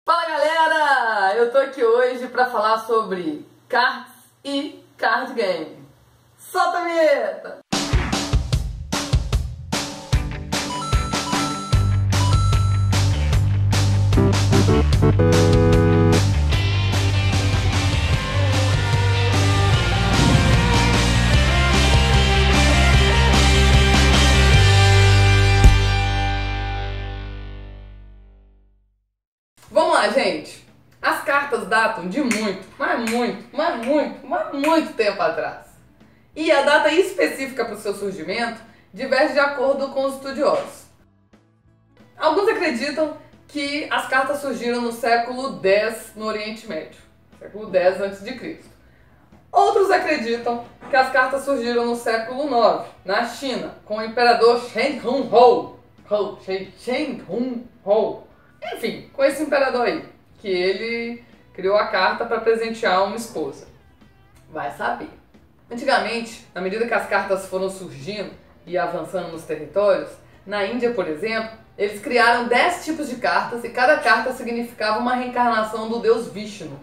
Fala galera! Eu tô aqui hoje pra falar sobre cards e card game. Solta a vinheta! Vamos lá, gente! As cartas datam de muito tempo atrás. E a data específica para o seu surgimento diverge de acordo com os estudiosos. Alguns acreditam que as cartas surgiram no século X no Oriente Médio, século X a.C. Outros acreditam que as cartas surgiram no século IX, na China, com o imperador Shen Honghu. Enfim, com esse imperador aí, que ele criou a carta para presentear uma esposa. Vai saber. Antigamente, à medida que as cartas foram surgindo e avançando nos territórios, na Índia, por exemplo, eles criaram 10 tipos de cartas e cada carta significava uma reencarnação do deus Vishnu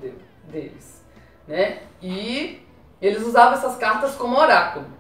deles, né? E eles usavam essas cartas como oráculo.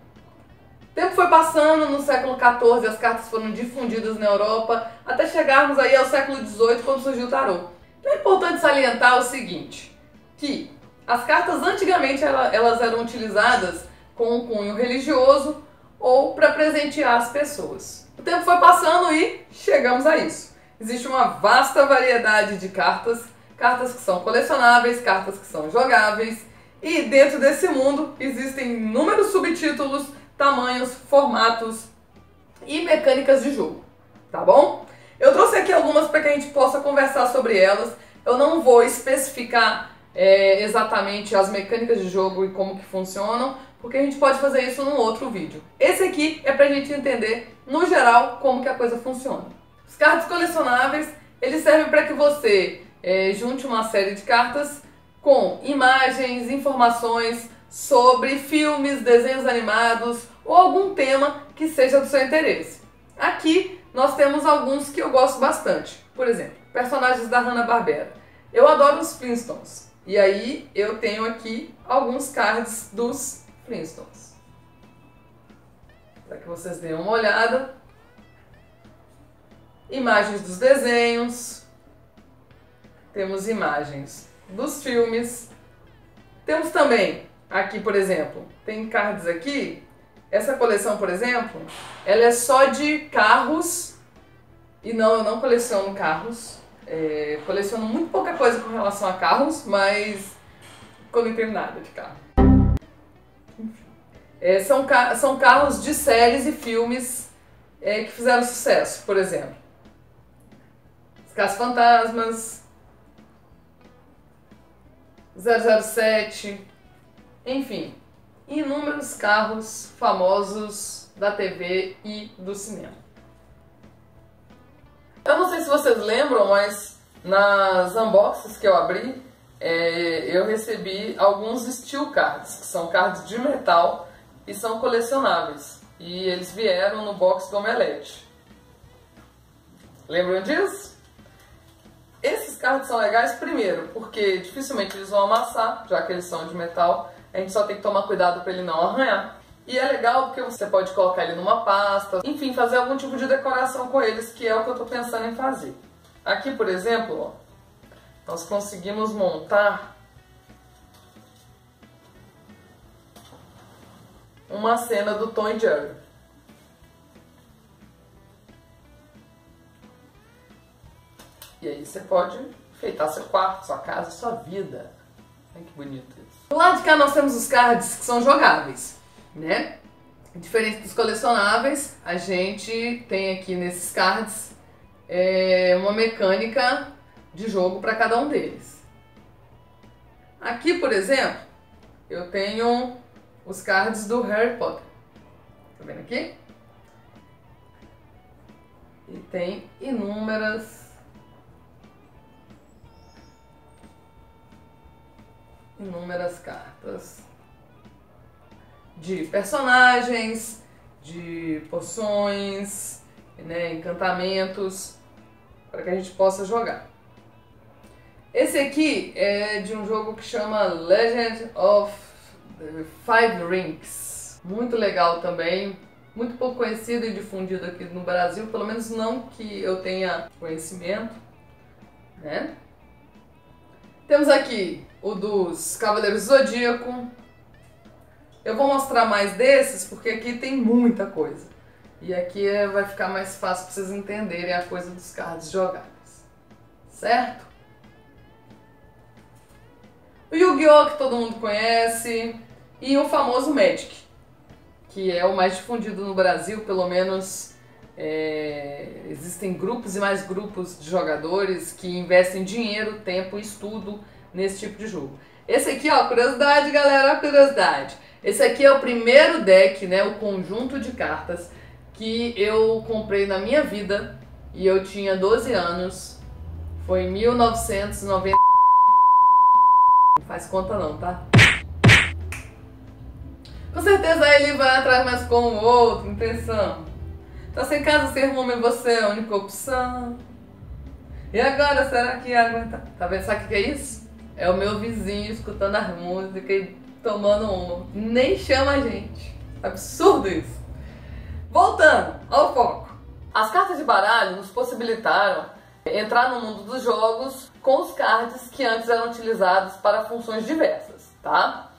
O tempo foi passando, no século XIV as cartas foram difundidas na Europa, até chegarmos aí ao século XVIII, quando surgiu o tarô. Então é importante salientar o seguinte, que as cartas antigamente elas eram utilizadas com um cunho religioso ou para presentear as pessoas. O tempo foi passando e chegamos a isso. Existe uma vasta variedade de cartas, cartas que são colecionáveis, cartas que são jogáveis, e dentro desse mundo existem inúmeros subtítulos, tamanhos, formatos e mecânicas de jogo, tá bom? Eu trouxe aqui algumas para que a gente possa conversar sobre elas. Eu não vou especificar exatamente as mecânicas de jogo e como que funcionam, porque a gente pode fazer isso num outro vídeo. Esse aqui é pra gente entender, no geral, como que a coisa funciona. Os cards colecionáveis, eles servem para que você junte uma série de cartas com imagens, informações sobre filmes, desenhos animados ou algum tema que seja do seu interesse. Aqui nós temos alguns que eu gosto bastante. Por exemplo, personagens da Hanna-Barbera. Eu adoro os Flintstones. E aí eu tenho aqui alguns cards dos Flintstones. Para que vocês deem uma olhada. Imagens dos desenhos. Temos imagens dos filmes. Temos também aqui, por exemplo, tem cards aqui. Essa coleção, por exemplo, ela é só de carros. E não, eu não coleciono carros. Coleciono muito pouca coisa com relação a carros, mas eu não entendo nada de carro. São carros de séries e filmes que fizeram sucesso, por exemplo. Os Caça-Fantasmas, 007, enfim, inúmeros carros famosos da TV e do cinema. Eu não sei se vocês lembram, mas nas unboxings que eu abri, eu recebi alguns Steel Cards, que são cards de metal e são colecionáveis. E eles vieram no box do Omelete. Lembram disso? Esses cards são legais, primeiro, porque dificilmente eles vão amassar, já que eles são de metal. A gente só tem que tomar cuidado para ele não arranhar. E é legal porque você pode colocar ele numa pasta, enfim, fazer algum tipo de decoração com eles, que é o que eu estou pensando em fazer. Aqui, por exemplo, ó, nós conseguimos montar uma cena do Tom e Jerry. E aí você pode enfeitar seu quarto, sua casa, sua vida. Olha que bonito isso. Do lado de cá nós temos os cards que são jogáveis, né? Diferente dos colecionáveis, a gente tem aqui nesses cards uma mecânica de jogo para cada um deles. Aqui, por exemplo, eu tenho os cards do Harry Potter. Tá vendo aqui? E tem inúmeras cartas de personagens, de poções, né, encantamentos, para que a gente possa jogar. Esse aqui é de um jogo que chama Legend of Five Rings. Muito legal também, muito pouco conhecido e difundido aqui no Brasil, pelo menos não que eu tenha conhecimento, né? Temos aqui o dos Cavaleiros do Zodíaco. Eu vou mostrar mais desses porque aqui tem muita coisa. E aqui vai ficar mais fácil para vocês entenderem a coisa dos cards jogáveis. Certo? O Yu-Gi-Oh! Que todo mundo conhece. E o famoso Magic, que é o mais difundido no Brasil, pelo menos existem grupos e mais grupos de jogadores que investem dinheiro, tempo e estudo nesse tipo de jogo. Esse aqui, ó, curiosidade, galera, curiosidade. Esse aqui é o primeiro deck, né, o conjunto de cartas que eu comprei na minha vida e eu tinha 12 anos. Foi em 1990. Não faz conta não, tá? Com certeza ele vai atrás mais com o outro, intenção. Tá sem casa, sem rumo e você é a única opção. E agora, será que aguenta? Tá vendo? Sabe o que é isso? É o meu vizinho escutando as músicas e tomando uma. Nem chama a gente. Absurdo isso. Voltando ao foco. As cartas de baralho nos possibilitaram entrar no mundo dos jogos com os cards que antes eram utilizados para funções diversas, tá?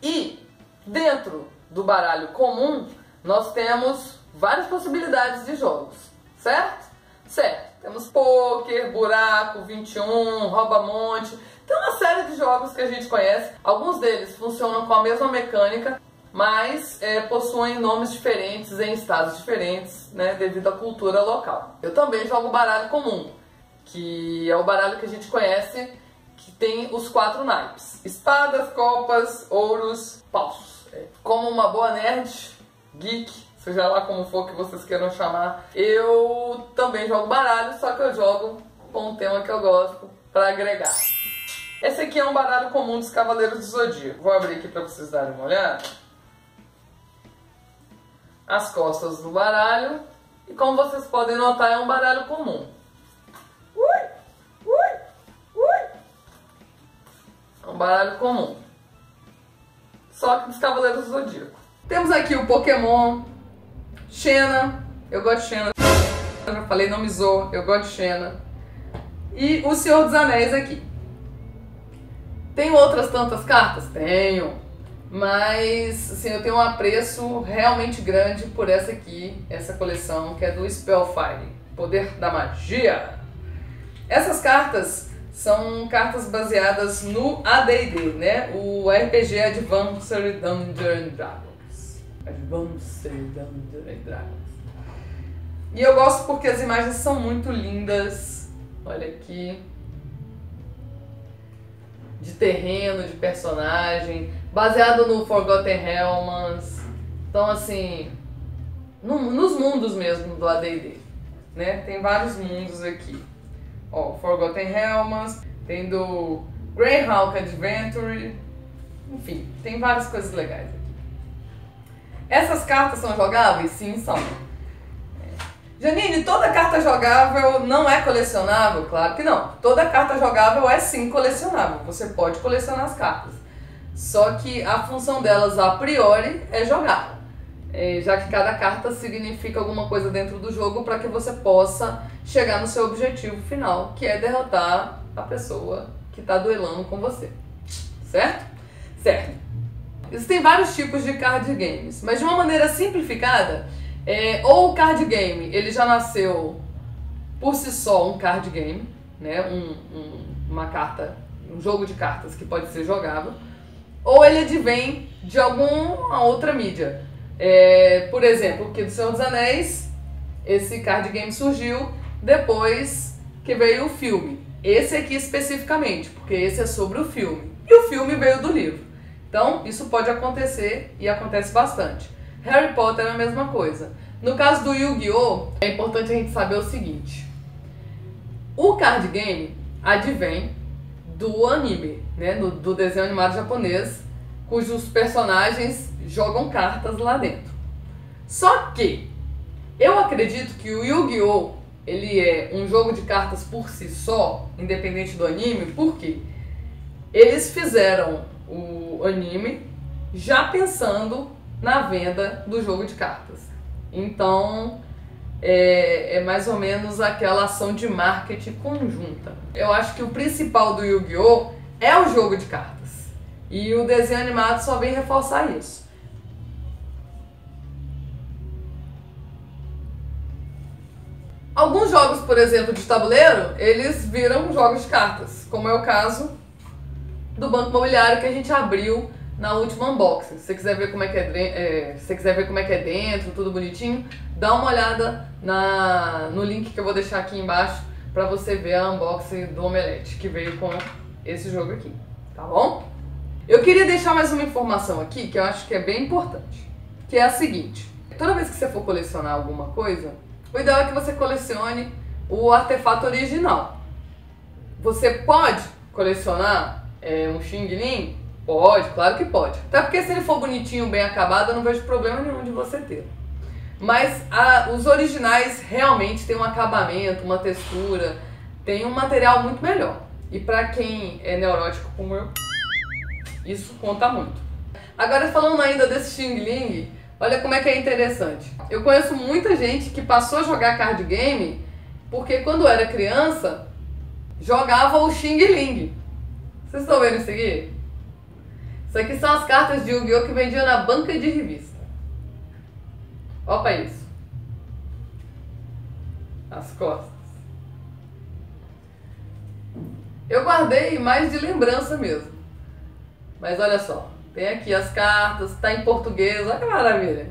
E dentro do baralho comum, nós temos várias possibilidades de jogos, certo? Certo. Temos pôquer, buraco, 21, rouba-monte. Tem uma série de jogos que a gente conhece. Alguns deles funcionam com a mesma mecânica, mas possuem nomes diferentes em estados diferentes, né, devido à cultura local. Eu também jogo baralho comum, que é o baralho que a gente conhece, que tem os 4 naipes: espadas, copas, ouros, paus. Como uma boa nerd, geek, seja lá como for que vocês queiram chamar, eu também jogo baralho, só que eu jogo com um tema que eu gosto para agregar. Esse aqui é um baralho comum dos Cavaleiros do Zodíaco. Vou abrir aqui para vocês darem uma olhada. As costas do baralho. E como vocês podem notar, é um baralho comum. É um baralho comum. Só que dos Cavaleiros do Zodíaco. Temos aqui o Pokémon, Xena. Eu gosto de Xena. Eu já falei, não me zoa. Eu gosto de Xena. E o Senhor dos Anéis aqui. Tenho outras tantas cartas? Tenho. Mas, assim, eu tenho um apreço realmente grande por essa aqui, essa coleção, que é do Spellfire, Poder da Magia. Essas cartas são cartas baseadas no AD&D, né? O RPG Advanced Dungeons & Dragons. Advanced Dungeons & Dragons. E eu gosto porque as imagens são muito lindas. Olha aqui. De terreno, de personagem, baseado no Forgotten Realms. Então, assim, nos mundos mesmo do AD&D, né? Tem vários mundos aqui. Ó, Forgotten Realms, tem do Greyhawk Adventure, enfim, tem várias coisas legais aqui. Essas cartas são jogáveis? Sim, são. Janine, toda carta jogável não é colecionável? Claro que não. Toda carta jogável é sim colecionável. Você pode colecionar as cartas. Só que a função delas a priori é jogar. Já que cada carta significa alguma coisa dentro do jogo para que você possa chegar no seu objetivo final, que é derrotar a pessoa que está duelando com você. Certo? Certo. Existem vários tipos de card games, mas de uma maneira simplificada, ou o card game ele já nasceu por si só um card game, né? Uma carta, um jogo de cartas que pode ser jogável, ou ele advém de alguma outra mídia. Por exemplo, aqui do Senhor dos Anéis, esse card game surgiu depois que veio o filme. Esse aqui especificamente, porque esse é sobre o filme. E o filme veio do livro. Então, isso pode acontecer e acontece bastante. Harry Potter é a mesma coisa. No caso do Yu-Gi-Oh! É importante a gente saber o seguinte. O card game advém do anime, né? Do desenho animado japonês, cujos personagens jogam cartas lá dentro. Só que eu acredito que o Yu-Gi-Oh! ele é um jogo de cartas por si só, independente do anime, por quê? Eles fizeram o anime já pensando na venda do jogo de cartas. Então, é mais ou menos aquela ação de marketing conjunta. Eu acho que o principal do Yu-Gi-Oh! É o jogo de cartas. E o desenho animado só vem reforçar isso. Alguns jogos, por exemplo, de tabuleiro, eles viram jogos de cartas, como é o caso do Banco Imobiliário que a gente abriu na última unboxing. Se você quiser ver como é que é dentro, tudo bonitinho, dá uma olhada no link que eu vou deixar aqui embaixo para você ver a unboxing do Omelete, que veio com esse jogo aqui, tá bom? Eu queria deixar mais uma informação aqui que eu acho que é bem importante, que é a seguinte: toda vez que você for colecionar alguma coisa, o ideal é que você colecione o artefato original. Você pode colecionar um Xing Ling? Pode, claro que pode. Até porque se ele for bonitinho, bem acabado, eu não vejo problema nenhum de você ter. Mas os originais realmente têm um acabamento, uma textura, tem um material muito melhor. E pra quem é neurótico como eu, isso conta muito. Agora falando ainda desse Xing Ling, olha como é que é interessante. Eu conheço muita gente que passou a jogar card game porque quando era criança jogava o Xing Ling. Vocês estão vendo isso aqui? Isso aqui são as cartas de Yu-Gi-Oh! Que vendiam na banca de revista. Olha pra isso. As costas. Eu guardei mais de lembrança mesmo. Mas olha só. Tem aqui as cartas, tá em português, olha que maravilha.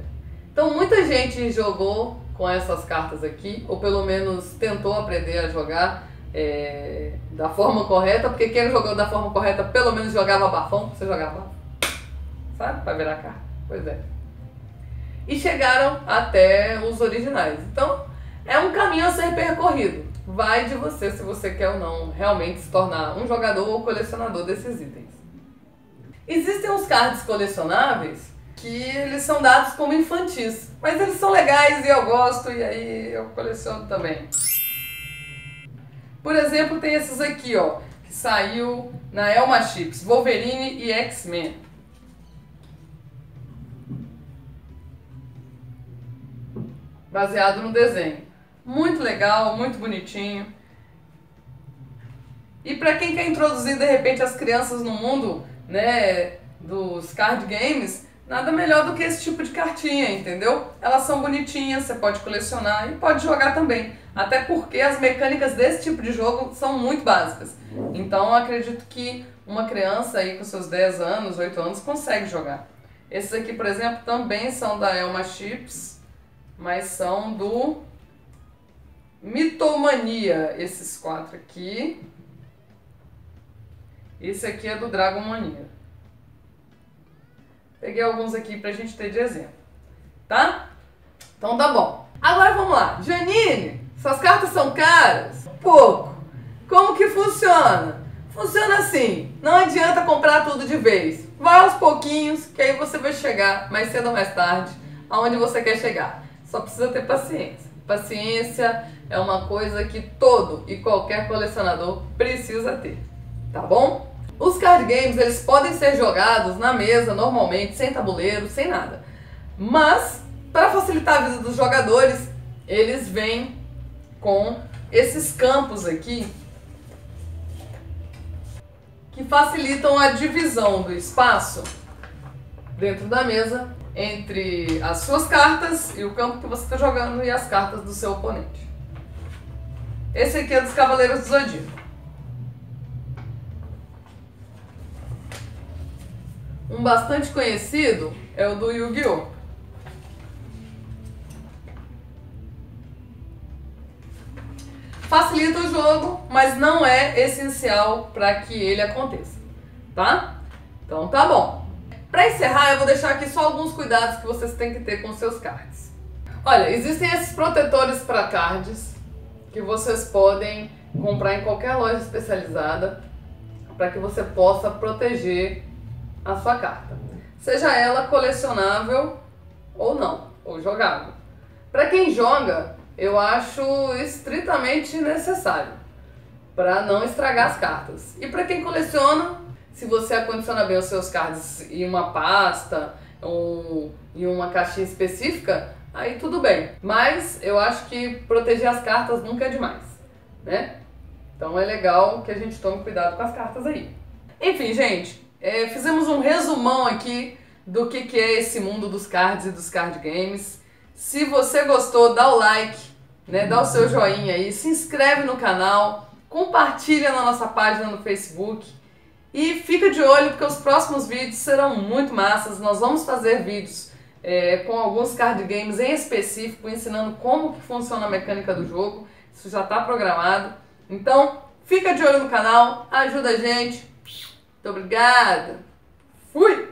Então muita gente jogou com essas cartas aqui, ou pelo menos tentou aprender a jogar da forma correta, porque quem jogou da forma correta pelo menos jogava bafão. Você jogava bafão, sabe? Pra virar carta. Pois é. E chegaram até os originais. Então é um caminho a ser percorrido. Vai de você se você quer ou não realmente se tornar um jogador ou colecionador desses itens. Existem uns cards colecionáveis que eles são dados como infantis, mas eles são legais e eu gosto, e aí eu coleciono também. Por exemplo, tem esses aqui, ó, que saiu na Elma Chips, Wolverine e X-Men. Baseado no desenho. Muito legal, muito bonitinho. E para quem quer introduzir de repente as crianças no mundo, né, dos card games, nada melhor do que esse tipo de cartinha, entendeu? Elas são bonitinhas, você pode colecionar e pode jogar também. Até porque as mecânicas desse tipo de jogo são muito básicas. Então eu acredito que uma criança aí com seus 10 anos, 8 anos consegue jogar. Esses aqui, por exemplo, também são da Elma Chips, mas são do Mitomania, esses 4 aqui. Esse aqui é do Dragon Mania. Peguei alguns aqui pra gente ter de exemplo, tá? Então tá bom. Agora vamos lá. Janine, suas cartas são caras? Pouco. Como que funciona? Funciona assim, não adianta comprar tudo de vez. Vai aos pouquinhos, que aí você vai chegar mais cedo ou mais tarde aonde você quer chegar. Só precisa ter paciência. Paciência é uma coisa que todo e qualquer colecionador precisa ter, tá bom? Os card games, eles podem ser jogados na mesa normalmente, sem tabuleiro, sem nada. Mas, para facilitar a vida dos jogadores, eles vêm com esses campos aqui que facilitam a divisão do espaço dentro da mesa entre as suas cartas e o campo que você está jogando e as cartas do seu oponente. Esse aqui é dos Cavaleiros do Zodíaco. Um bastante conhecido é o do Yu-Gi-Oh! Facilita o jogo, mas não é essencial para que ele aconteça, tá? Então tá bom. Para encerrar, eu vou deixar aqui só alguns cuidados que vocês têm que ter com seus cards. Olha, existem esses protetores para cards que vocês podem comprar em qualquer loja especializada para que você possa proteger a sua carta, seja ela colecionável ou não, ou jogável. Para quem joga, eu acho estritamente necessário para não estragar as cartas. E para quem coleciona, se você acondiciona bem os seus cards em uma pasta ou em uma caixinha específica, aí tudo bem. Mas eu acho que proteger as cartas nunca é demais, né? Então é legal que a gente tome cuidado com as cartas aí. Enfim, gente, fizemos um resumão aqui do que é esse mundo dos cards e dos card games. Se você gostou, dá o like, né? Dá o seu joinha aí, se inscreve no canal, compartilha na nossa página no Facebook e fica de olho porque os próximos vídeos serão muito massas. Nós vamos fazer vídeos com alguns card games em específico, ensinando como que funciona a mecânica do jogo. Isso já está programado. Então, fica de olho no canal, ajuda a gente. Muito obrigada. Fui!